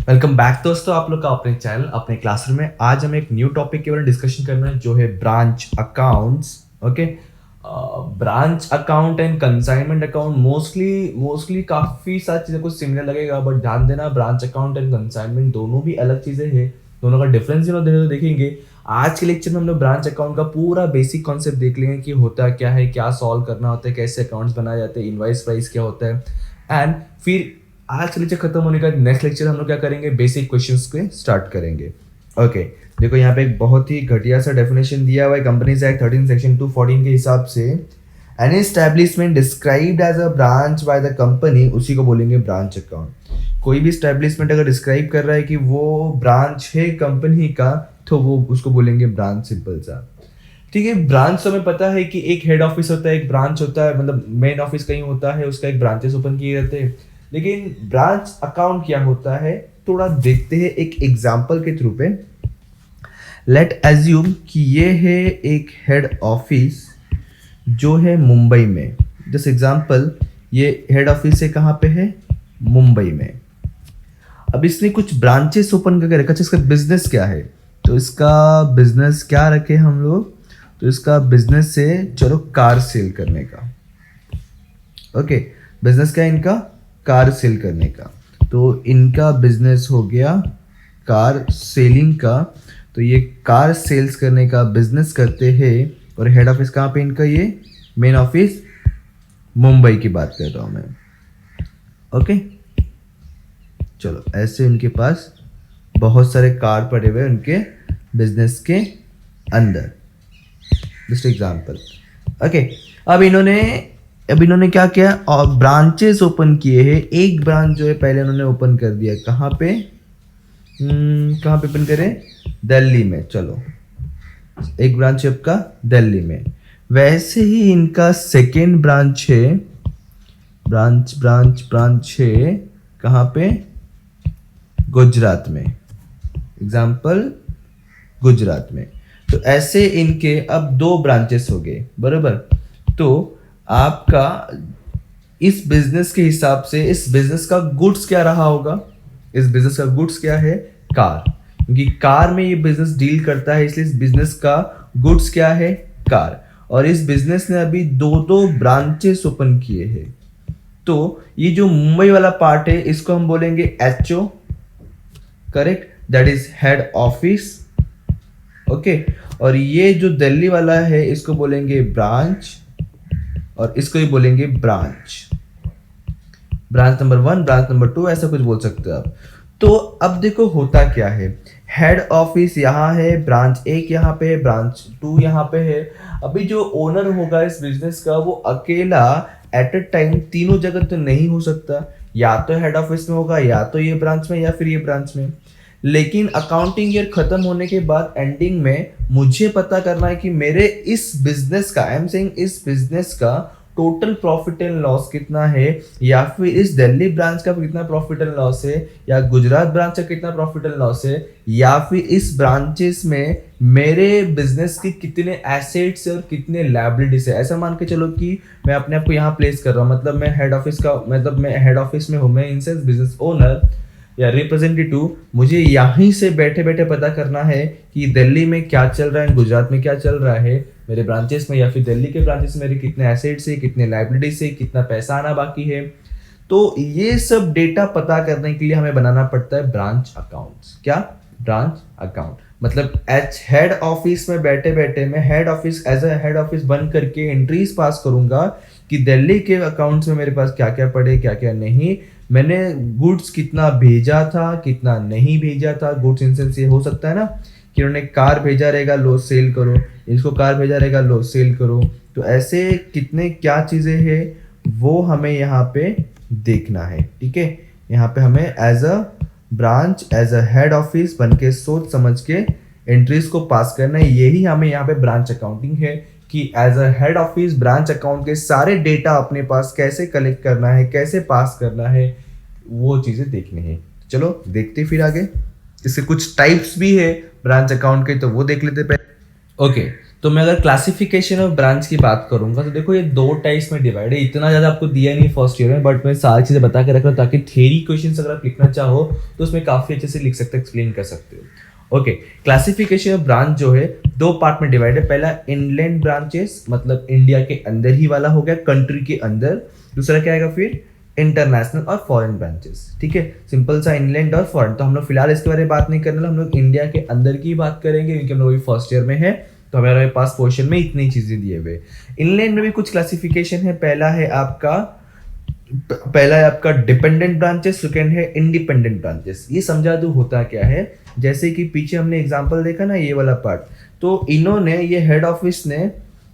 Welcome back दोस्तों, आप लोग का अपने चैनल अपने क्लासरूम में। आज हम एक न्यू टॉपिक के बारे में डिस्कशन करना है जो है branch accounts. Okay, branch account and consignment account mostly काफ़ी सारी चीज़ें कुछ सिमिलर लगेगा, बट ध्यान देना ब्रांच अकाउंट एंड कंसाइनमेंट दोनों भी अलग चीज़ें हैं। दोनों का डिफरेंस देखेंगे। आज के लेक्चर में हम लोग ब्रांच अकाउंट का पूरा बेसिक कॉन्सेप्ट देख लेंगे कि होता क्या है, क्या सॉल्व करना होता है, कैसे अकाउंट्स बनाए जाते हैं, इनवाइस प्राइस क्या होता है। एंड फिर आज का लेक्चर खत्म होने का नेक्स्ट लेक्चर हम लोग क्या करेंगे, बेसिक क्वेश्चंस के स्टार्ट करेंगे। ओके, देखो यहाँ पे एक बहुत ही घटिया सा डेफिनेशन दिया हुआ है कंपनीज एक्ट 13 सेक्शन 214 के हिसाब से। An establishment described as a branch by the company, उसी को बोलेंगे ब्रांच अकाउंट। कोई भी एस्टैब्लिशमेंट अगर डिस्क्राइब कर रहा है कि वो ब्रांच है कंपनी का, तो वो उसको बोलेंगे ब्रांच, सिंपल सा। ठीक है, ब्रांच तो हमें पता है कि एक हेड ऑफिस होता है, एक ब्रांच होता है, मतलब मेन ऑफिस कहीं होता है, उसका एक ब्रांचेस ओपन किए रहते हैं। लेकिन ब्रांच अकाउंट क्या होता है, थोड़ा देखते हैं एक एग्जांपल के थ्रू पे। लेट एज्यूम कि ये है एक हेड ऑफिस जो है मुंबई में। जस्ट एग्जांपल, ये हेड ऑफिस है कहाँ पे है, मुंबई में। अब इसने कुछ ब्रांचेस ओपन करके रखा। इसका बिजनेस क्या है, तो इसका बिजनेस क्या रखे हम लोग, तो इसका बिजनेस है चलो कार सेल करने का। ओके, बिजनेस क्या है इनका, कार सेल करने का। तो इनका बिजनेस हो गया कार सेलिंग का। तो ये कार सेल्स करने का बिजनेस करते हैं। और हेड ऑफिस कहाँ पे इनका, ये मेन ऑफिस मुंबई की बात कर रहा हूँ मैं। ओके, चलो ऐसे उनके पास बहुत सारे कार पड़े हुए उनके बिजनेस के अंदर। Just example. ओके, अब इन्होंने क्या किया, और ब्रांचेस ओपन किए हैं। एक ब्रांच जो है पहले उन्होंने ओपन कर दिया, कहाँ पे ओपन करें, दिल्ली में। चलो एक ब्रांच है आपका दिल्ली में। वैसे ही इनका सेकेंड ब्रांच है, ब्रांच है कहाँ पे, गुजरात में। एग्जाम्पल, गुजरात में। तो ऐसे इनके अब 2 ब्रांचेस हो गए, बराबर। तो आपका इस बिजनेस के हिसाब से इस बिजनेस का गुड्स क्या रहा होगा, इस बिजनेस का गुड्स क्या है, कार। क्योंकि कार में ये बिजनेस डील करता है, इसलिए इस बिजनेस का गुड्स क्या है, कार। और इस बिजनेस ने अभी 2 ब्रांचेस ओपन किए हैं। तो ये जो मुंबई वाला पार्ट है इसको हम बोलेंगे HO, correct, that is head office. Okay, और ये जो दिल्ली वाला है इसको बोलेंगे ब्रांच, और इसको ही बोलेंगे ब्रांच नंबर 1, ब्रांच नंबर 2, ऐसा कुछ बोल सकते हो आप। तो अब देखो होता क्या है, हेड ऑफिस यहाँ है, ब्रांच 1 यहाँ पे है, ब्रांच 2 यहाँ पे है। अभी जो ओनर होगा इस बिजनेस का, वो अकेला एट अ टाइम तीनों जगह तो नहीं हो सकता। या तो हेड ऑफिस में होगा, या तो ये ब्रांच में, या फिर ये ब्रांच में। लेकिन अकाउंटिंग ईयर खत्म होने के बाद एंडिंग में मुझे पता करना है कि मेरे इस बिजनेस का, आई एम सेइंग इस बिजनेस का टोटल प्रॉफिट एंड लॉस कितना है, या फिर इस दिल्ली ब्रांच का कितना प्रॉफिट एंड लॉस है, या गुजरात ब्रांच का कितना प्रॉफिट एंड लॉस है, या फिर इस ब्रांचेस में मेरे बिजनेस के कितने एसेट्स है और कितने लायबिलिटीज है। ऐसा मान के चलो कि मैं अपने आप को यहाँ प्लेस कर रहा हूँ, मतलब मैं हेड ऑफिस में हूँ, मैं इन सेंस बिजनेस ओनर या रिप्रेजेंटेटिव। मुझे यहीं से बैठे बैठे पता करना है कि दिल्ली में क्या चल रहा है, गुजरात में क्या चल रहा है, मेरे ब्रांचेस में या फिर दिल्ली के ब्रांचेस में मेरे कितने एसेट्स है, कितने लायबिलिटीज है, कितना पैसा आना बाकी है। तो ये सब डेटा पता करने के लिए हमें बनाना पड़ता है ब्रांच अकाउंट्स। क्या, ब्रांच अकाउंट मतलब हेड ऑफिस में बैठे बैठे मैं head office as a head office बन करके एंट्रीज पास करूंगा कि दिल्ली के अकाउंट्स में मेरे पास क्या क्या पड़े, क्या क्या नहीं, मैंने गुड्स कितना भेजा था, कितना नहीं भेजा था। गुड्स इन सेंस ये हो सकता है ना कि उन्होंने कार भेजा रहेगा, लो सेल करो, इसको कार भेजा रहेगा, लो सेल करो। तो ऐसे कितने क्या चीज़ें हैं वो हमें यहाँ पे देखना है। ठीक है, यहाँ पे हमें as a branch, as a head office बन के सोच समझ के एंट्रीज को पास करना है। यही हमें यहाँ पे ब्रांच अकाउंटिंग है कि as a head office branch account के सारे डेटा अपने पास कैसे कलेक्ट करना है, कैसे पास करना है, वो चीज़ें देखनी है। चलो देखते फिर आगे। इसके कुछ टाइप्स भी है ब्रांच अकाउंट के, तो वो देख लेते पहले। ओके, तो मैं अगर क्लासिफिकेशन ऑफ ब्रांच की बात करूंगा तो देखो ये 2 टाइप्स में डिवाइड है। इतना ज़्यादा आपको दिया नहीं फर्स्ट ईयर में, बट मैं सारी चीज़ें बता के रख रहा हूँ ताकि थ्योरी क्वेश्चन अगर आप लिखना चाहो तो उसमें काफ़ी अच्छे से लिख सकते हो, एक्सप्लेन कर सकते हो। ओके, क्लासिफिकेशन ऑफ ब्रांच जो है 2 पार्ट में डिवाइड है। पहला इनलैंड ब्रांचेस, मतलब इंडिया के अंदर ही वाला हो गया, कंट्री के अंदर। दूसरा क्या आएगा फिर इंटरनेशनल और फॉरेन ब्रांचेस। ठीक है, सिंपल सा इनलैंड और फॉरेन। तो हम लोग फिलहाल इसके बारे में बात नहीं करने वाले, हम लोग इंडिया के अंदर की बात करेंगे क्योंकि हम लोग अभी फर्स्ट ईयर में है, तो हमारे पास क्वेश्चन में इतनी चीजें दिए हुए। इनलैंड में भी कुछ क्लासिफिकेशन है। पहला है आपका डिपेंडेंट ब्रांचेस, सेकंड है इंडिपेंडेंट ब्रांचेस। ये समझा दो होता क्या है। जैसे कि पीछे हमने एग्जांपल देखा ना, ये वाला पार्ट, तो इन्होंने ये हेड ऑफिस ने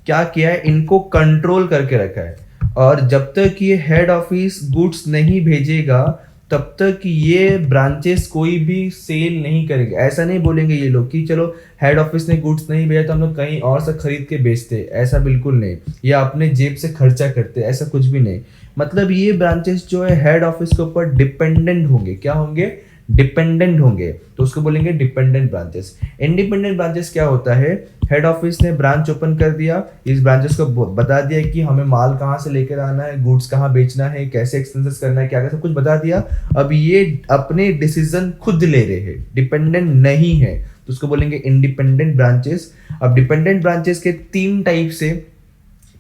क्या किया है, इनको कंट्रोल करके रखा है, और जब तक ये हेड ऑफिस गुड्स नहीं भेजेगा तब तक ये ब्रांचेस कोई भी सेल नहीं करेंगे। ऐसा नहीं बोलेंगे ये लोग कि चलो हेड ऑफिस ने गुड्स नहीं भेजा तो हम लोग कहीं और से खरीद के बेचते, ऐसा बिल्कुल नहीं। या अपने जेब से खर्चा करते, ऐसा कुछ भी नहीं। मतलब ये ब्रांचेस जो है हेड ऑफिस के ऊपर डिपेंडेंट होंगे। क्या होंगे? डिपेंडेंट होंगे, तो उसको बोलेंगे डिपेंडेंट ब्रांचेस। इंडिपेंडेंट ब्रांचेस क्या होता है, हेड ऑफिस ने ब्रांच ओपन कर दिया, इस ब्रांचेस को बता दिया कि हमें माल कहाँ से लेकर आना है, गुड्स कहाँ बेचना है, कैसे एक्सपेंसेस करना है, क्या क्या सब कुछ बता दिया। अब ये अपने डिसीजन खुद ले रहे हैं, डिपेंडेंट नहीं है, तो उसको बोलेंगे इंडिपेंडेंट ब्रांचेस। अब डिपेंडेंट ब्रांचेस के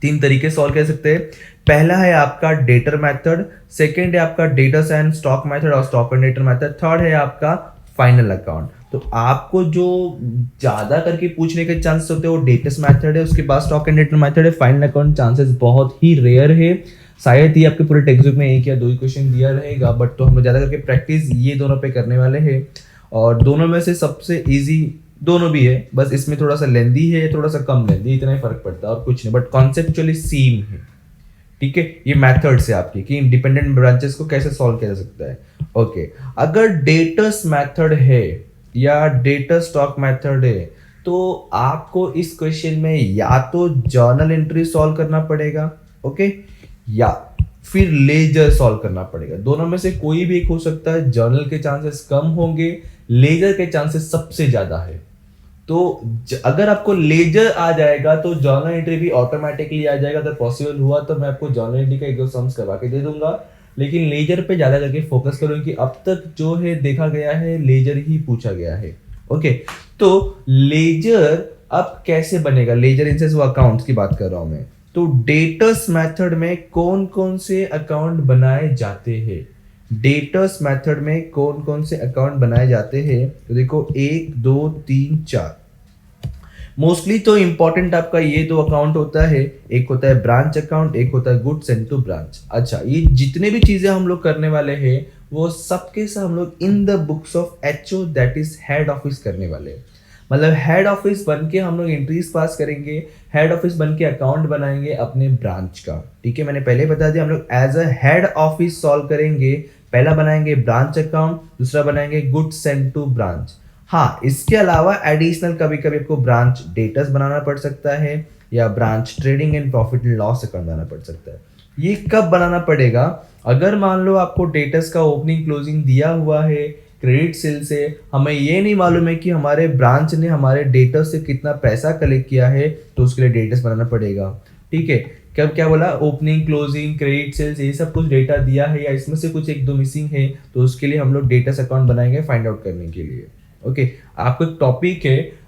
3 तरीके सॉल्व कर सकते हैं। पहला है आपका डेटर मेथड, सेकंड है आपका डेटा एंड स्टॉक मेथड और stock and debtor method, third है आपका फाइनल अकाउंट। तो आपको जो ज्यादा करके पूछने के चांसेस होते हैं वो डेटस मेथड है, उसके बाद स्टॉक एंड डेटर मेथड है, फाइनल अकाउंट चांसेस बहुत ही रेयर है। शायद ही आपके पूरे टेक्स्ट बुक में 1 या 2 ही क्वेश्चन दिया रहेगा, बट तो हम ज्यादा करके प्रैक्टिस ये दोनों पे करने वाले हैं। और दोनों में से सबसे इजी दोनों भी है, बस इसमें थोड़ा सा लेंदी है, थोड़ा सा कम लेंदी, इतना ही फर्क पड़ता है और कुछ नहीं, बट कॉन्सेप्चुअली सेम है। ठीक है, ये मेथड्स है आपकी कि इंडिपेंडेंट ब्रांचेस को कैसे सॉल्व किया जा सकता है। ओके, अगर डेटस मेथड है या डेटा स्टॉक मेथड है तो आपको इस क्वेश्चन में या तो जर्नल एंट्री सॉल्व करना पड़ेगा, ओके, या फिर लेजर सॉल्व करना पड़ेगा। दोनों में से कोई भी एक हो सकता है। जर्नल के चांसेस कम होंगे, लेजर के चांसेस सबसे ज्यादा है। तो अगर आपको लेजर आ जाएगा तो जर्नल एंट्री भी ऑटोमेटिकली आ जाएगा। अगर पॉसिबल हुआ तो मैं आपको जर्नल एंट्री का 1-2 सम्स करवा के दे दूंगा, लेकिन लेजर पे ज्यादा करके फोकस करूँ कि अब तक जो है देखा गया है लेजर ही पूछा गया है। ओके, तो लेजर अब कैसे बनेगा? लेजर इन वो अकाउंट्स की बात कर रहा हूं मैं। तो डेटस मेथड में कौन कौन से अकाउंट बनाए जाते हैं? डेटस मेथड में कौन कौन से अकाउंट बनाए जाते हैं? तो देखो 1 2 3 4। मोस्टली तो इंपॉर्टेंट आपका ये 2 अकाउंट होता है, एक होता है ब्रांच अकाउंट, एक होता है गुड्स सेंड टू ब्रांच। अच्छा, ये जितने भी चीजें हम लोग करने वाले हैं वो सबके सब हम लोग in the books of HO, that is head office करने वाले हैं। मतलब हेड ऑफिस बन के हम लोग एंट्रीज पास करेंगे, हेड ऑफिस बन के अकाउंट बनाएंगे अपने ब्रांच का। ठीक है, मैंने पहले बता दिया हम लोग as a head office solve करेंगे। पहला बनाएंगे ब्रांच अकाउंट, दूसरा बनाएंगे गुड्स सेंड टू ब्रांच। हाँ, इसके अलावा एडिशनल कभी कभी आपको ब्रांच डेटस बनाना पड़ सकता है या branch trading and profit and loss account बनाना पड़ सकता है। ये कब बनाना पड़ेगा? अगर मान लो आपको डेटस का ओपनिंग क्लोजिंग दिया हुआ है क्रेडिट सेल से, हमें ये नहीं मालूम है कि हमारे ब्रांच ने हमारे डेटस से कितना पैसा कलेक्ट किया है, तो उसके लिए डेटस बनाना पड़ेगा। ठीक है, कब क्या बोला? ओपनिंग क्लोजिंग क्रेडिट सेल्स ये सब कुछ डेटा दिया है या इसमें से कुछ 1-2 मिसिंग है, तो उसके लिए हम लोग डेटस अकाउंट बनाएंगे फाइंड आउट करने के लिए। ओके, आपको एक टॉपिक है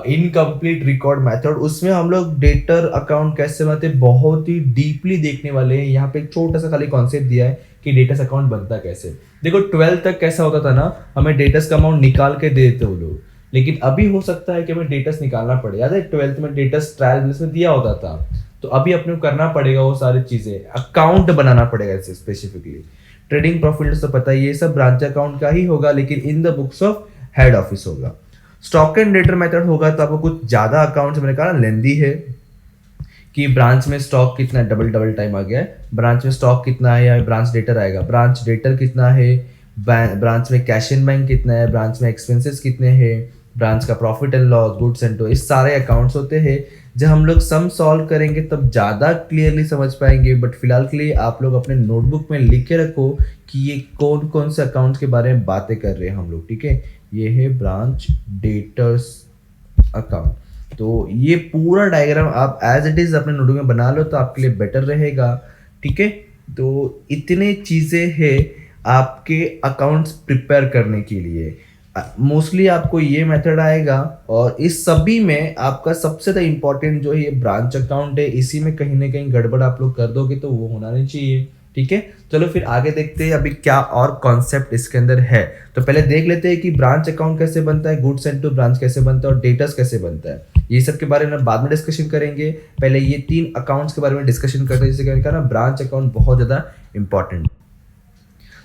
इनकम्प्लीट रिकॉर्ड मेथड, उसमें हम लोग डेटर अकाउंट कैसे बनाते हैं बहुत ही डीपली देखने वाले हैं। यहाँ पे एक छोटा सा खाली कॉन्सेप्ट दिया है कि डेटस अकाउंट बनता कैसे। देखो 12 तक कैसा होता था ना, हमें डेटस का अमाउंट निकाल के दे देते वो लोग, लेकिन अभी हो सकता है कि हमें डेटस निकालना पड़े। याद है 12th में डेटस ट्रायल बेस में दिया होता था, तो अभी अपने को करना पड़ेगा वो सारी चीजें, अकाउंट बनाना पड़ेगा इससे स्पेसिफिकली। ट्रेडिंग प्रॉफिट तो पता ही, ये सब ब्रांच अकाउंट का ही होगा, लेकिन in the books of head office होगा। स्टॉक एंड डेटर मेथड होगा तो आपको कुछ ज्यादा अकाउंट्स मैंने कहा लेंदी है कि ब्रांच में स्टॉक कितना, डबल टाइम आ गया है, ब्रांच में स्टॉक कितना है या ब्रांच डेटर आएगा, ब्रांच डेटर कितना है, ब्रांच में कैश इन बैंक कितना है, ब्रांच में एक्सपेंसेस कितने हैं, ब्रांच का profit and loss, goods and ये सारे अकाउंट्स होते हैं। जब हम लोग सम सॉल्व करेंगे तब ज़्यादा क्लियरली समझ पाएंगे, बट फिलहाल के लिए आप लोग अपने नोटबुक में लिख के रखो कि ये कौन कौन से अकाउंट्स के बारे में बातें कर रहे हैं हम लोग। ठीक है, ये है ब्रांच डेटर्स अकाउंट। तो ये पूरा डायग्राम आप एज इट इज अपने नोटबुक में बना लो तो आपके लिए बेटर रहेगा। ठीक है, तो इतने चीज़ें हैं आपके अकाउंट्स प्रिपेयर करने के लिए। मोस्टली आपको ये मेथड आएगा, और इस सभी में आपका सबसे ज़्यादा इम्पोर्टेंट जो ये ब्रांच अकाउंट है, इसी में कहीं ना कहीं गड़बड़ आप लोग कर दोगे तो वो होना नहीं चाहिए। ठीक है, चलो फिर आगे देखते हैं अभी क्या और कॉन्सेप्ट इसके अंदर है। तो पहले देख लेते हैं कि ब्रांच अकाउंट कैसे बनता है, गुड्स एंड टू ब्रांच कैसे बनता है, और डेटर्स कैसे बनता है। ये सब के बारे में बाद में डिस्कशन करेंगे। पहले ये 3 अकाउंट्स के बारे में डिस्कशन करते हैं, जिससे क्या ना ब्रांच अकाउंट बहुत ज़्यादा इंपॉर्टेंट।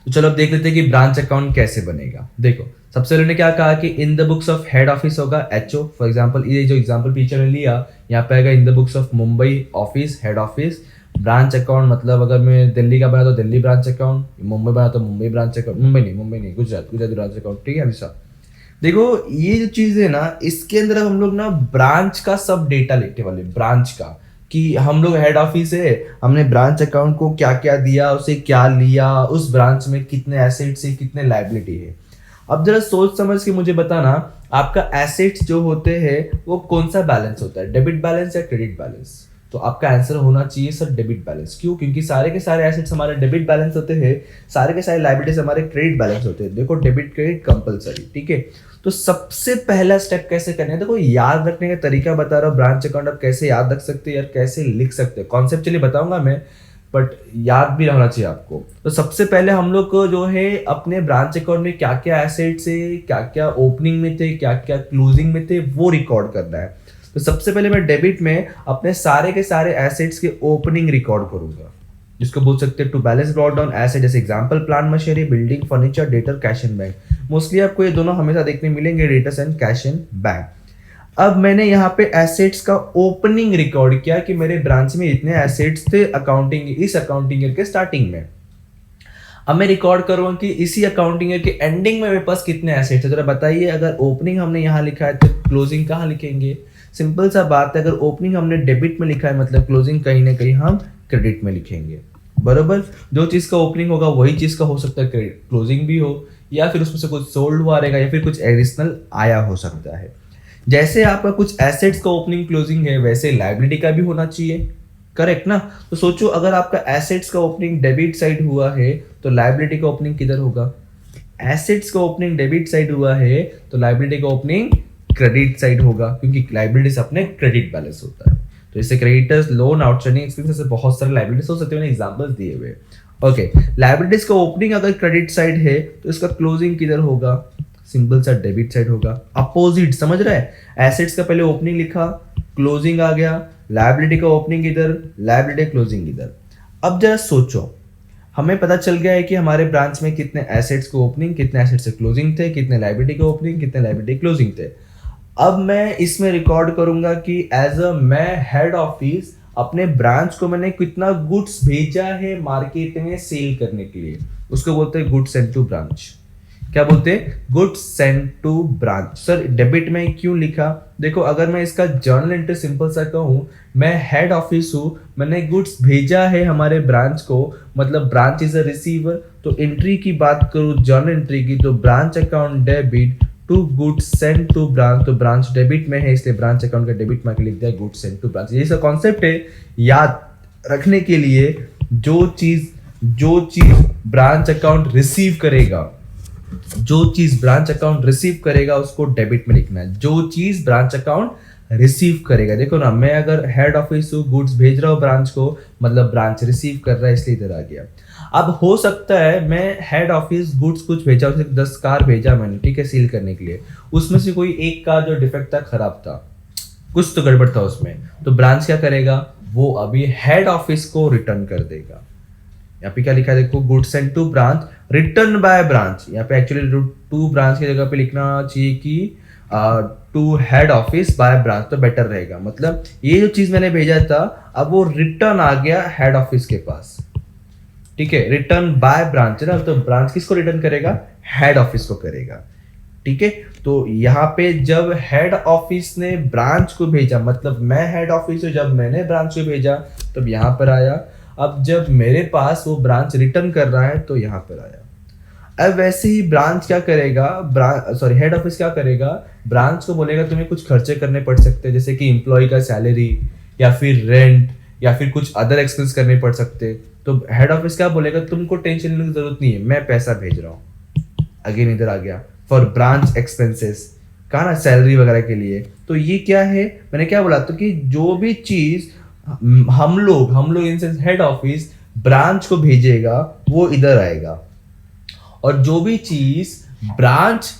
तो चलो अब देख लेते हैं कि ब्रांच अकाउंट कैसे बनेगा। देखो, सबसे पहले क्या कहा कि in the books of head office होगा एचओ। फॉर एग्जांपल ये जो एग्जांपल पीछे ने लिया, यहाँ पे आएगा in the books of Mumbai office head office. Branch account मतलब अगर मैं दिल्ली का बना तो दिल्ली ब्रांच अकाउंट, मुंबई बना तो मुंबई ब्रांच अकाउंट, मुंबई नहीं गुजरात ब्रांच अकाउंट। ठीक है हमेशा। देखो ये जो चीज़ है ना, इसके अंदर हम लोग ना ब्रांच का सब डेटा लेने वाले, ब्रांच का, कि हम लोग हेड ऑफिस है, हमने ब्रांच अकाउंट को क्या क्या दिया, उसे क्या लिया, उस ब्रांच में कितने एसेट्स है, कितने लायबिलिटी है। अब जरा सोच समझ के मुझे बताना, आपका एसेट्स जो होते हैं वो कौन सा बैलेंस होता है, डेबिट बैलेंस या क्रेडिट बैलेंस? तो आपका आंसर होना चाहिए सर डेबिट बैलेंस। क्यों? क्योंकि सारे के सारे एसेट्स हमारे डेबिट बैलेंस होते हैं, सारे के सारे लायबिलिटीज हमारे क्रेडिट बैलेंस होते हैं। देखो डेबिट क्रेडिट कंपलसरी। ठीक है, तो सबसे पहला स्टेप कैसे करना है, देखो याद रखने का तरीका बता रहा हूँ। ब्रांच अकाउंट आप कैसे याद रख सकते हैं यार, कैसे लिख सकते हैं, कॉन्सेप्चुअली बताऊंगा मैं, बट याद भी रहना चाहिए आपको। तो सबसे पहले हम लोग को जो है अपने ब्रांच अकाउंट में क्या क्या एसेट्स है, क्या क्या ओपनिंग में थे, क्या क्या क्लोजिंग में थे, वो रिकॉर्ड करना है। तो सबसे पहले मैं डेबिट में अपने सारे के सारे एसेट्स के ओपनिंग रिकॉर्ड करूंगा, जिसको बोल सकते हैं to balance brought down asset, जैसे example plant machinery, building, furniture, debtor, cash and bank. Mostly आपको ये दोनों हमेशा देखने मिलेंगे, debtors and cash and bank. अब मैंने यहाँ पे एसेट्स का ओपनिंग रिकॉर्ड किया कि मेरे ब्रांच में इतने एसेट्स थे अकाउंटिंग, इस अकाउंटिंग ईयर के स्टार्टिंग में। अब मैं रिकॉर्ड करूंगा कि इसी अकाउंटिंग ईयर के एंडिंग में मेरे पास कितने एसेट्स है। जरा बताइए, अगर ओपनिंग हमने यहाँ लिखा है तो क्लोजिंग कहाँ लिखेंगे? सिंपल सा बात है, अगर ओपनिंग हमने डेबिट में लिखा है मतलब क्लोजिंग कहीं ना कहीं हम क्रेडिट में लिखेंगे। बरोबर, जो चीज़ का ओपनिंग होगा वही चीज़ का हो सकता है क्लोजिंग भी हो, या फिर उसमें से कुछ सोल्ड हुआ रहेगा, या फिर कुछ एडिशनल आया हो सकता है। जैसे आपका कुछ एसेट्स का ओपनिंग क्लोजिंग है, वैसे लायबिलिटी का भी होना चाहिए। करेक्ट ना? तो सोचो, अगर आपका एसेट्स का ओपनिंग डेबिट साइड हुआ है तो लायबिलिटी का ओपनिंग किधर होगा? एसेट्स का ओपनिंग डेबिट साइड हुआ है तो लायबिलिटी का ओपनिंग क्रेडिट साइड होगा, क्योंकि लायबिलिटीज अपने क्रेडिट बैलेंस होता है। तो इससे क्रेडिटर्स, लोन, आउटस्टैंडिंग एक्सपेंसेस, बहुत सारे लायबिलिटीज हो सकते हैं, एग्जांपल्स दिए हुए। ओके, लायबिलिटीज का ओपनिंग अगर क्रेडिट साइड है तो इसका क्लोजिंग किधर होगा? सिंपल सा डेबिट साइड होगा। अपोजिट, समझ रहा है? एसेट्स का पहले ओपनिंग लिखा, क्लोजिंग आ गया, लायबिलिटी का ओपनिंग इधर, लायबिलिटी क्लोजिंग इधर। अब जरा सोचो, हमें पता चल गया है कि हमारे ब्रांच में कितने एसेट्स के ओपनिंग, कितने एसेट्स से क्लोजिंग थे, कितने लायबिलिटी के ओपनिंग, कितने लायबिलिटी क्लोजिंग थे। अब मैं इसमें रिकॉर्ड करूंगा कि एज अ मैं हेड ऑफिस अपने ब्रांच को मैंने कितना गुड्स भेजा है मार्केट में सेल करने के लिए, उसको बोलते हैं गुड्स सेंट टू ब्रांच। क्या बोलते हैं? Goods sent to branch. Sir debit में क्यों लिखा? देखो, अगर मैं इसका जर्नल एंट्री सिंपल सा कहूं, मैं हेड ऑफिस हूं, मैंने गुड्स भेजा है हमारे ब्रांच को, मतलब ब्रांच इज अ रिसीवर। तो एंट्री की बात करूं जर्नल एंट्री की, तो branch account debit to goods sent to branch. तो ब्रांच डेबिट में है इसलिए ब्रांच अकाउंट का डेबिट में लिख दिया गुड्स सेंट टू ब्रांच। ये सब कॉन्सेप्ट है याद रखने के लिए। जो चीज ब्रांच अकाउंट रिसीव करेगा, जो चीज ब्रांच अकाउंट रिसीव करेगा उसको डेबिट में लिखना है। जो चीज ब्रांच अकाउंट रिसीव करेगा, देखो ना, मैं अगर हेड ऑफिस हूँ, गुड्स भेज रहा हूँ ब्रांच को, मतलब ब्रांच रिसीव कर रहा है, इसलिए इधर आ गया। अब हो सकता है मैं हेड ऑफिस गुड्स कुछ भेजा, उसे 10 कार भेजा मैंने, ठीक है, सील करने के लिए, उसमें से कोई एक कार जो डिफेक्ट था, खराब था, कुछ तो गड़बड़ था उसमें, तो ब्रांच क्या करेगा? वो अभी हेड ऑफिस को रिटर्न कर देगा। यहाँ पे क्या लिखा है देखो, goods sent to branch return by branch. यहाँ पे एक्चुअली टू ब्रांच की जगह पे लिखना चाहिए कि to head office by branch, तो बेटर रहेगा। मतलब ये जो चीज मैंने भेजा था अब वो रिटर्न आ गया हेड ऑफिस के पास, ठीक है, रिटर्न बाय ब्रांच है ना, तो ब्रांच किसको रिटर्न करेगा? हेड ऑफिस को करेगा, ठीक है। तो यहाँ पे जब हेड ऑफिस ने ब्रांच को भेजा, मतलब मैं हेड ऑफिस हूँ, जब मैंने ब्रांच को भेजा तब यहाँ पर आया। अब जब मेरे पास वो ब्रांच रिटर्न कर रहा है तो यहाँ पर आया। अब वैसे ही ब्रांच क्या करेगा, हेड ऑफिस क्या करेगा, ब्रांच को बोलेगा तुम्हें कुछ खर्चे करने पड़ सकते हैं, जैसे कि एम्प्लॉय का सैलरी या फिर रेंट या फिर कुछ अदर एक्सपेंस करने पड़ सकते हैं। तो हेड ऑफिस क्या बोलेगा, तुमको टेंशन लेने की जरूरत नहीं है, मैं पैसा भेज रहा हूँ। अगेन इधर आ गया फॉर ब्रांच एक्सपेंसेस, कहा ना सैलरी वगैरह के लिए। तो ये क्या है, मैंने क्या बोला तो कि जो भी चीज हम लोग इन हेड ऑफिस ब्रांच को भेजेगा वो इधर आएगा, और जो भी चीज ब्रांच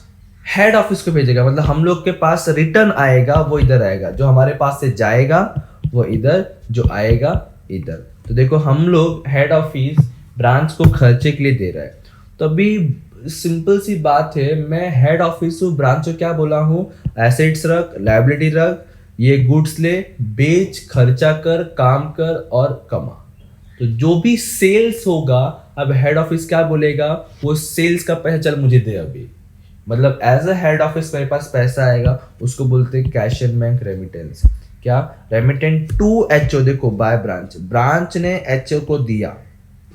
हेड ऑफिस को भेजेगा मतलब हम लोग के पास रिटर्न आएगा वो इधर आएगा, जो हमारे पास से जाएगा वो इधर, जो आएगा इधर। तो देखो हम लोग हेड ऑफिस ब्रांच को खर्चे के लिए दे रहा है। तो अभी सिंपल सी बात है, मैं हेड ऑफिस हूँ, ब्रांच को क्या बोला हूँ, एसेट्स रख, लायबिलिटी रख, ये गुड्स ले, बेच, खर्चा कर, काम कर और कमा। तो जो भी सेल्स होगा, अब हेड ऑफिस क्या बोलेगा, वो सेल्स का पैसा चल मुझे दे अभी, मतलब एज अ हेड ऑफिस मेरे पास पैसा आएगा, उसको बोलते हैं कैश एंड बैंक रेमिटेंस। क्या, रेमिटेंट टू एचओ, देखो बाय ब्रांच, ब्रांच ने एचओ को दिया,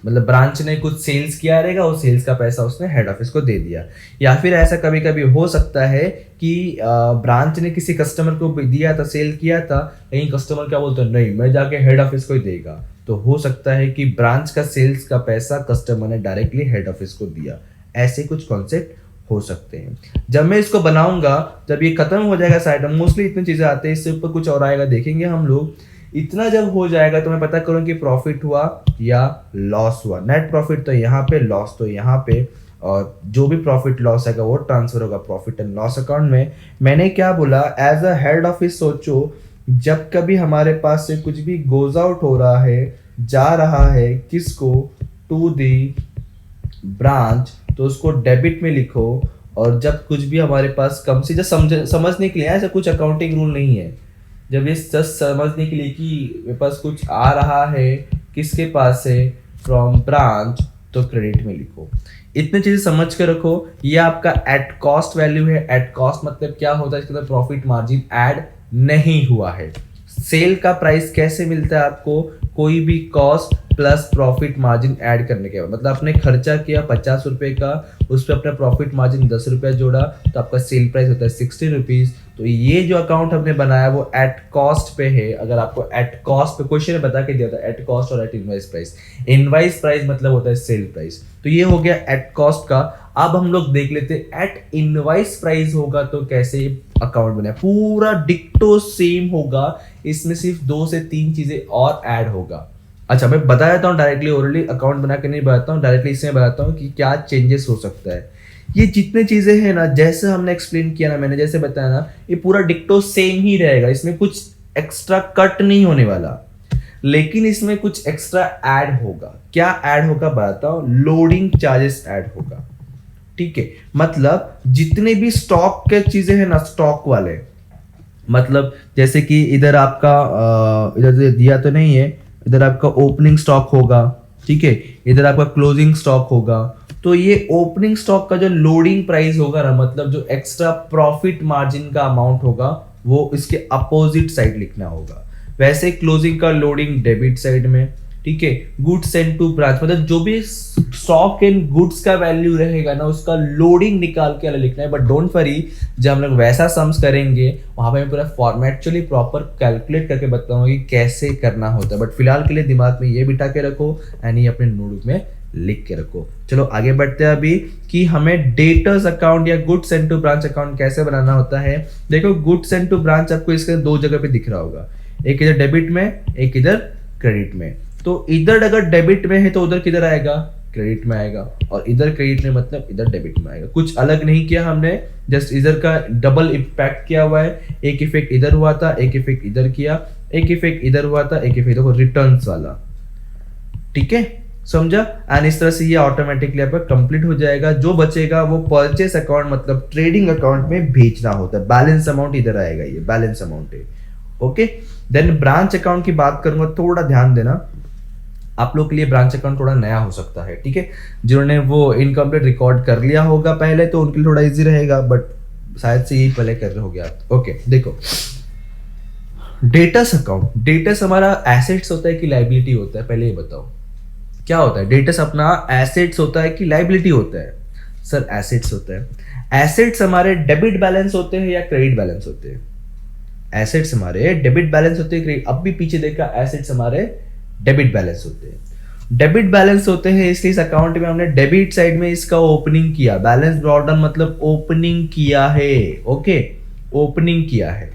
मतलब ब्रांच ने कुछ सेल्स किया रहेगा, उस सेल्स का पैसा उसने हेड ऑफिस को दे दिया। या फिर ऐसा कभी कभी हो सकता है कि ब्रांच ने किसी कस्टमर को दिया था, सेल किया था, लेकिन कस्टमर क्या बोलता है, नहीं मैं जाके हेड ऑफिस को ही देगा। तो हो सकता है कि ब्रांच का सेल्स का पैसा कस्टमर ने डायरेक्टली हेड ऑफिस को दिया। ऐसे कुछ कॉन्सेप्ट हो सकते हैं। जब मैं इसको बनाऊंगा, जब ये खत्म हो जाएगा साइड, मोस्टली इतनी चीजें आते हैं, इससे ऊपर कुछ और आएगा देखेंगे हम लोग। इतना जब हो जाएगा तो मैं पता करूँ कि प्रॉफिट हुआ या लॉस हुआ। नेट प्रॉफिट तो यहाँ पे, लॉस तो यहाँ पे, और जो भी प्रॉफिट लॉस आएगा वो ट्रांसफर होगा प्रॉफिट एंड लॉस अकाउंट में। मैंने क्या बोला, एज अ हेड ऑफिस सोचो, जब कभी हमारे पास से कुछ भी गोज आउट हो रहा है, जा रहा है किसको, टू दी ब्रांच, तो उसको डेबिट में लिखो। और जब कुछ भी हमारे पास कम से, जब समझने के लिए, ऐसा कुछ अकाउंटिंग रूल नहीं है, जब ये जस्ट समझने के लिए कि मेरे पास कुछ आ रहा है किसके पास से, फ्रॉम ब्रांच, तो क्रेडिट में लिखो। इतने चीजें समझ के रखो। ये आपका एट कॉस्ट वैल्यू है। एट कॉस्ट मतलब क्या होता है, इसके अंदर प्रॉफिट मार्जिन ऐड नहीं हुआ है। सेल का प्राइस कैसे मिलता है आपको, कोई भी cost plus profit margin add करने के बाद, मतलब आपने खर्चा किया 50 रुपए का, उस पर अपना प्रॉफिट मार्जिन 10 रुपया जोड़ा, तो आपका सेल प्राइस होता है 60 रुपीज। तो ये जो अकाउंट हमने बनाया वो एट कॉस्ट पे है। अगर आपको एट कॉस्ट पे क्वेश्चन में बता के दिया था एट कॉस्ट और at invoice price. Invoice price मतलब होता है सेल प्राइस। तो ये हो गया एट कॉस्ट का। अब हम लोग देख लेते हैं एट इनवाइस प्राइस होगा तो कैसे अकाउंट बना। पूरा डिक्टो सेम होगा, इसमें सिर्फ 2 से 3 चीजें और ऐड होगा। अच्छा मैं बता देता हूँ डायरेक्टली, ओरली अकाउंट बना के नहीं बताता हूँ, डायरेक्टली इसमें बताता हूँ कि क्या चेंजेस हो सकता है। ये जितने चीजें हैं ना, जैसे हमने एक्सप्लेन किया ना, मैंने जैसे बताया ना, ये पूरा डिक्टो सेम ही रहेगा, इसमें कुछ एक्स्ट्रा कट नहीं होने वाला। लेकिन इसमें कुछ एक्स्ट्रा ऐड होगा। क्या ऐड होगा बताता हूँ, लोडिंग चार्जेस ऐड होगा। ठीक है, मतलब जितने भी स्टॉक के चीजें हैं ना, स्टॉक वाले, मतलब जैसे कि इधर आपका इधर दिया तो नहीं है, इधर आपका ओपनिंग स्टॉक होगा, ठीक है, इधर आपका क्लोजिंग स्टॉक होगा। तो ये ओपनिंग स्टॉक का जो लोडिंग प्राइस होगा ना, मतलब जो एक्स्ट्रा प्रॉफिट मार्जिन का अमाउंट होगा, वो इसके अपोजिट साइड लिखना होगा। वैसे क्लोजिंग का लोडिंग डेबिट साइड में, ठीक है। गुड्स सेंड टू ब्रांच, मतलब जो भी स्टॉक एंड गुड्स का वैल्यू रहेगा ना, उसका लोडिंग निकाल के अलग लिखना है। बट डोंट वरी, जब हम लोग वैसा सम्स करेंगे वहां पे मैं पूरा फॉर्मेचुअली प्रॉपर कैलकुलेट करके बताऊंगा कि कैसे करना होता है। बट फिलहाल के लिए दिमाग में ये बिठा के रखो एंड ये अपने नोटबुक में लिख के रखो। चलो आगे बढ़ते हैं अभी कि हमें डेटर्स अकाउंट या goods send to branch account कैसे बनाना होता है। देखो गुड्स सेंड टू ब्रांच आपको इसके 2 जगह पे दिख रहा होगा, एक इधर डेबिट में, एक इधर क्रेडिट में। तो इधर अगर डेबिट में है तो उधर किधर आएगा, क्रेडिट में आएगा, और इधर क्रेडिट में मतलब इधर डेबिट में आएगा। कुछ अलग नहीं किया हमने, जस्ट इधर का डबल इम्पैक्ट किया हुआ है। एक इफेक्ट इधर हुआ था, एक इफेक्ट इधर किया, एक इफेक्ट इधर हुआ था, एक इफेक्ट देखो रिटर्न्स वाला। ठीक है, समझा। एंड इस तरह से ये ऑटोमेटिकली आपका कंप्लीट हो जाएगा। जो बचेगा वो परचेस अकाउंट मतलब ट्रेडिंग अकाउंट में भेजना होता है। बैलेंस अमाउंट इधर आएगा, ये बैलेंस अमाउंट है। ओके, देन ब्रांच अकाउंट की बात करूंगा, थोड़ा ध्यान देना, आप लोग के लिए ब्रांच अकाउंट थोड़ा नया हो सकता है। ठीक है, जिन्होंने वो इनकम्प्लीट रिकॉर्ड कर लिया होगा पहले तो उनके लिए थोड़ा इजी रहेगा, बट शायद से यही पहले कर रहे हो गया। ओके देखो, डेटस अकाउंट, डेटस हमारा एसेट्स होता है कि लाइबिलिटी होता है, पहले ये बताओ क्या होता है। डेटस अपना एसेट्स होता है कि लाइबिलिटी होता है। सर एसेट्स होता है। एसेट्स हमारे डेबिट बैलेंस होते हैं या क्रेडिट बैलेंस होते हैं? एसेट्स हमारे डेबिट बैलेंस होते हैं, क्रेडिट। अब भी पीछे देखा, एसेट्स हमारे डेबिट बैलेंस होते हैं। डेबिट बैलेंस होते हैं इसलिए इस अकाउंट में हमने डेबिट साइड में इसका ओपनिंग किया। बैलेंस ब्रॉट डाउन मतलब ओपनिंग किया है, ओके, ओपनिंग किया है।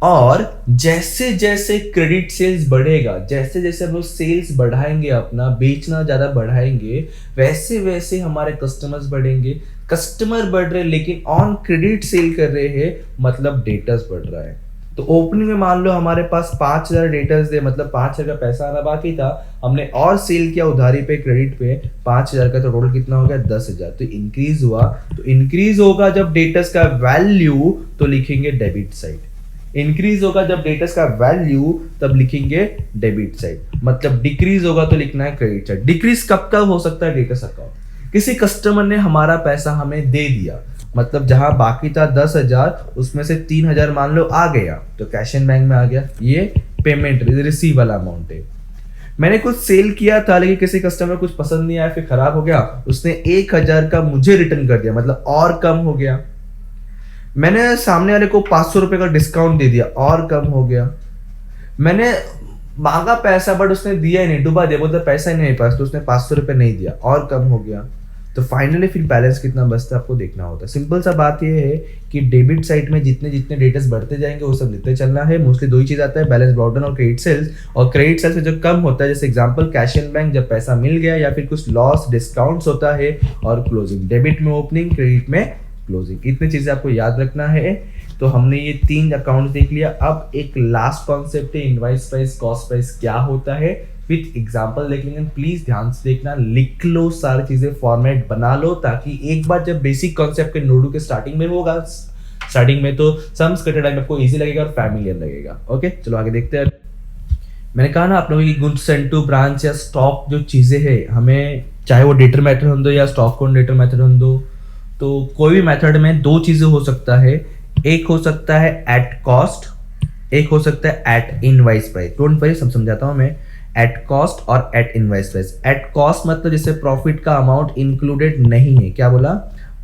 और जैसे जैसे क्रेडिट सेल्स बढ़ेगा, जैसे जैसे हम लोग सेल्स बढ़ाएंगे, अपना बेचना ज्यादा बढ़ाएंगे, वैसे वैसे हमारे कस्टमर्स बढ़ेंगे। कस्टमर बढ़ रहे लेकिन ऑन क्रेडिट सेल कर रहे हैं, मतलब डेटर्स बढ़ रहा है। तो ओपनिंग में मान लो हमारे पास 5,000 डेटर्स थे, मतलब 5,000 का पैसा आना बाकी था, हमने और सेल किया उधारी पे, क्रेडिट पे 5,000 का, तो टोटल कितना हो गया 10,000। तो इंक्रीज हुआ, तो इंक्रीज होगा जब डेटर्स का वैल्यू, तो लिखेंगे डेबिट साइड। इंक्रीज होगा जब डेटर्स का वैल्यू, तब लिखेंगे डेबिट साइड। मतलब डिक्रीज होगा तो लिखना है क्रेडिट साइड। डिक्रीज कब कब हो सकता है? डेटर्स अकाउंट, किसी कस्टमर ने हमारा पैसा हमें दे दिया, मतलब जहां बाकी था 10,000, उसमें से 3,000 मान लो आ गया, तो कैश एंड बैंक में आ गया। ये पेमेंट रिसीव वाला अमाउंट है। मैंने कुछ सेल किया था लेकिन किसी कस्टमर कुछ पसंद नहीं आया, फिर खराब हो गया, उसने 1,000 का मुझे रिटर्न कर दिया, मतलब और कम हो गया। मैंने सामने वाले को 500 रुपए का डिस्काउंट दे दिया, और कम हो गया। मैंने मांगा पैसा बट उसने दिया ही नहीं, डुबा दिया, बोलता पैसा ही नहीं मेरे पास, तो उसने 500 रुपए नहीं दिया, और कम हो गया। तो फाइनली फिर बैलेंस कितना बचता है आपको देखना होता है। सिंपल सा बात ये है कि डेबिट साइड में जितने जितने डेटर्स बढ़ते जाएंगे वो सब लिखते चलना है। मोस्टली दो ही चीज आता है, बैलेंस ब्रॉट डाउन और क्रेडिट सेल्स। और क्रेडिट सेल्स में जो कम होता है, जैसे एग्जांपल कैश एंड बैंक, जब पैसा मिल गया या फिर कुछ लॉस डिस्काउंट्स होता है, और क्लोजिंग, डेबिट में ओपनिंग, क्रेडिट में क्लोजिंग। इतनी चीजें आपको याद रखना है। तो हमने ये 3 अकाउंट देख लिया। अब एक लास्ट कॉन्सेप्ट है इनवॉइस प्राइस, कॉस्ट प्राइस क्या होता है, विथ एग्जांपल देख लेंगे। प्लीज ध्यान से देखना, लिख लो सारी चीजें, फॉर्मेट बना लो, ताकि एक बार जब बेसिक कॉन्सेप्ट के नोडू के स्टार्टिंग में होगा, स्टार्टिंग में तो सम्स कटे टाइम आपको इजी लगेगा और फैमिलियर लगेगा। ओके, चलो आगे देखते हैं। मैंने कहा ना आप लोगों की गुड्स सेंड टू ब्रांच या स्टॉक जो चीजें हैं, हमें चाहे वो डेटर मेथड हो दो या स्टॉक ऑन डेटर मेथड हो दो, तो कोई भी मेथड में 2 चीजें हो सकता है। एक हो सकता है एट कॉस्ट, एक हो सकता है at invoice price. Don't worry, सब समझाता हूं मैं। एट कॉस्ट और at invoice price. At cost मतलब जैसे प्रॉफिट का अमाउंट इंक्लूडेड नहीं है, क्या बोला?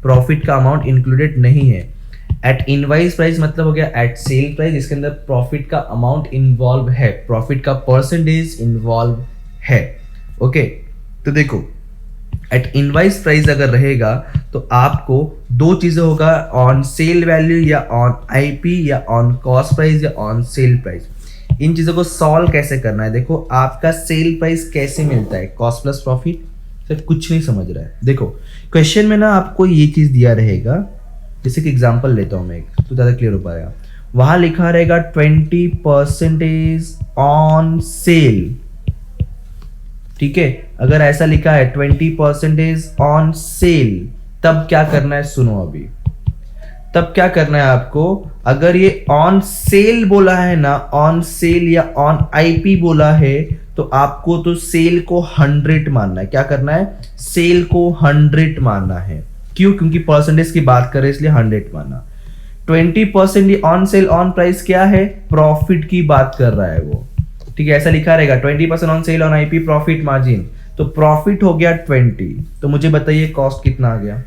प्रॉफिट का अमाउंट इंक्लूडेड नहीं है। एट इनवॉइस प्राइस मतलब हो गया एट सेल प्राइस, जिसके अंदर प्रॉफिट का अमाउंट इन्वॉल्व है, प्रॉफिट का परसेंटेज इन्वॉल्व है। ओके, तो देखो एट इनवॉइस प्राइस अगर रहेगा तो आपको 2 चीजें होगा, ऑन सेल वैल्यू या ऑन आईपी या ऑन कॉस्ट प्राइस या ऑन सेल प्राइस। इन चीजों को सॉल्व कैसे करना है? देखो आपका सेल प्राइस कैसे मिलता है, कॉस्ट प्लस प्रॉफिट। सर कुछ नहीं समझ रहा है, देखो क्वेश्चन में ना आपको ये चीज दिया रहेगा, जैसे कि एग्जांपल लेता हूं मैं एक, तो ज्यादा क्लियर हो पाएगा। वहां लिखा रहेगा 20% ऑन सेल, ठीक है। अगर ऐसा लिखा है 20% ऑन सेल, तब क्या करना है सुनो अभी। तब क्या करना है आपको, अगर ये ऑन सेल बोला है ना, ऑन सेल या ऑन आईपी बोला है, तो आपको तो सेल को 100 मानना है। क्या करना है? सेल को 100 मानना है। क्यों? क्योंकि परसेंटेज की बात करें इसलिए 100 माना। 20% ऑन सेल ऑन प्राइस क्या है? प्रॉफिट की बात कर रहा है वो, ठीक है। ऐसा लिखा रहेगा 20% on sale on IP profit margin, तो प्रॉफिट हो गया 20। तो मुझे बताइए कॉस्ट कितना आ गया?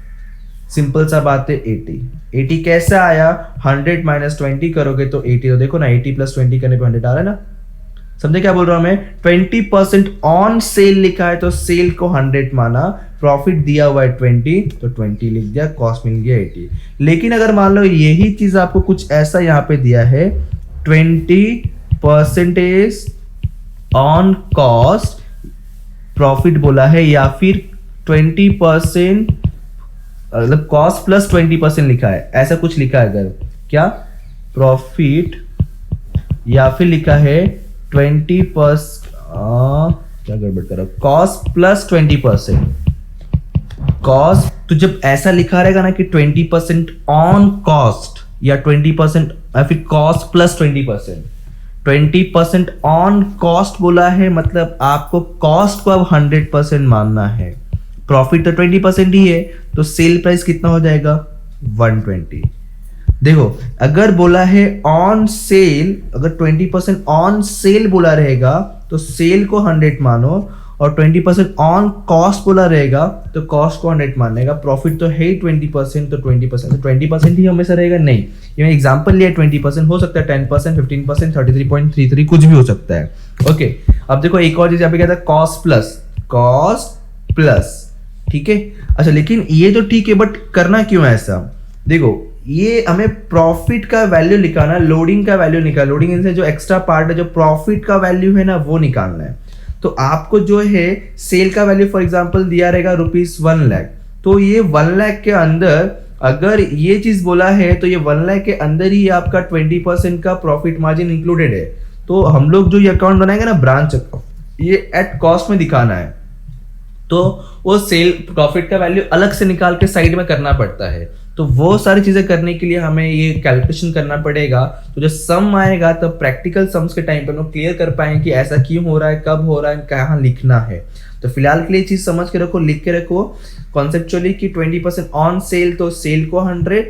सिंपल सा बात है 80। 80 कैसे आया? 100 माइनस 20 करोगे तो 80। तो देखो ना 80 प्लस 20 करने पे 100 आ रहा है ना। समझे क्या बोल रहा हूं मैं? 20% ऑन सेल लिखा है तो सेल को 100 माना, प्रॉफिट दिया हुआ है 20 तो 20 लिख दिया, कॉस्ट मिल गया 80। लेकिन अगर मान लो यही चीज आपको कुछ ऐसा यहां पे दिया है 20% ऑन कॉस्ट प्रॉफिट बोला है, या फिर 20% मतलब कॉस्ट प्लस 20% लिखा है, ऐसा कुछ लिखा है अगर, क्या प्रॉफिट, या फिर लिखा है 20%, क्या गड़बड़ कर रहा, कॉस्ट प्लस 20%। कॉस्ट, तो जब ऐसा लिखा रहेगा ना कि 20% ऑन कॉस्ट या 20% या फिर कॉस्ट प्लस 20% ऑन कॉस्ट बोला है, मतलब आपको कॉस्ट को अब 100% मानना है। प्रॉफिट तो 20% ही है, तो सेल प्राइस कितना हो जाएगा? 120। देखो अगर बोला है ऑन सेल, अगर 20% ऑन सेल बोला रहेगा तो सेल को 100 मानो, और 20% ऑन कॉस्ट बोला रहेगा तो कॉस्ट को 100 मानेगा, प्रॉफिट तो है ही 20%, तो 20%, तो 20% ही हमेशा रहेगा नहीं। ये एग्जांपल लिया 20%, हो सकता है 10%, 15%, 33.33 कुछ भी हो सकता है। ओके, अब देखो एक और चीज यहाँ पे क्या था, कॉस्ट प्लस, ठीक है। अच्छा लेकिन ये तो ठीक है, बट करना क्यों है ऐसा, देखो ये हमें प्रॉफिट का वैल्यू निकालना, लोडिंग का वैल्यू निकालना, लोडिंग इनसे जो एक्स्ट्रा पार्ट है, जो प्रॉफिट का वैल्यू है ना वो निकालना है। तो आपको जो है सेल का वैल्यू फॉर एग्जांपल दिया रहेगा ₹1,00,000, तो ये 1,00,000 के अंदर अगर ये चीज बोला है तो ये 1,00,000 के अंदर ही आपका 20% का प्रॉफिट मार्जिन इंक्लूडेड है। तो हम लोग जो ये अकाउंट बनाएंगे ना ब्रांच अकाउंट, ये एट कॉस्ट में दिखाना है, तो वो सेल प्रॉफिट का वैल्यू अलग से निकाल के साइड में करना पड़ता है। तो वो सारी चीजें करने के लिए हमें ये कैलकुलेशन करना पड़ेगा। तो जब सम आएगा तब प्रैक्टिकल सम्स के टाइम पे हम लोग क्लियर कर पाएंगे कि ऐसा क्यों हो रहा है, कब हो रहा है, कहाँ लिखना है। तो फिलहाल के लिए चीज समझ के रखो, लिख के रखो कॉन्सेप्चुअली कि 20% ऑन सेल तो सेल को 100,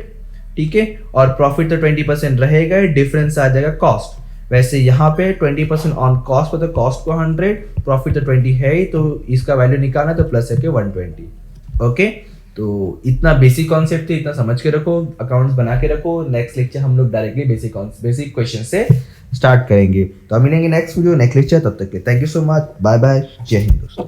ठीक है, और प्रॉफिट तो 20% रहेगा, डिफरेंस आ जाएगा कॉस्ट। वैसे यहाँ पे 20% ऑन कॉस्ट पर तो कॉस्ट को 100, प्रॉफिट तो 20 है ही, तो इसका वैल्यू निकालना तो प्लस है कि 120। ओके, तो इतना बेसिक कॉन्सेप्ट है, इतना समझ के रखो, अकाउंट्स बना के रखो। नेक्स्ट लेक्चर हम लोग डायरेक्टली बेसिक क्वेश्चन से स्टार्ट करेंगे। तो हम मिलेंगे नेक्स्ट वीडियो नेक्स्ट लेक्चर, तब तक के thank you so much, bye bye, जय हिंद दोस्तों।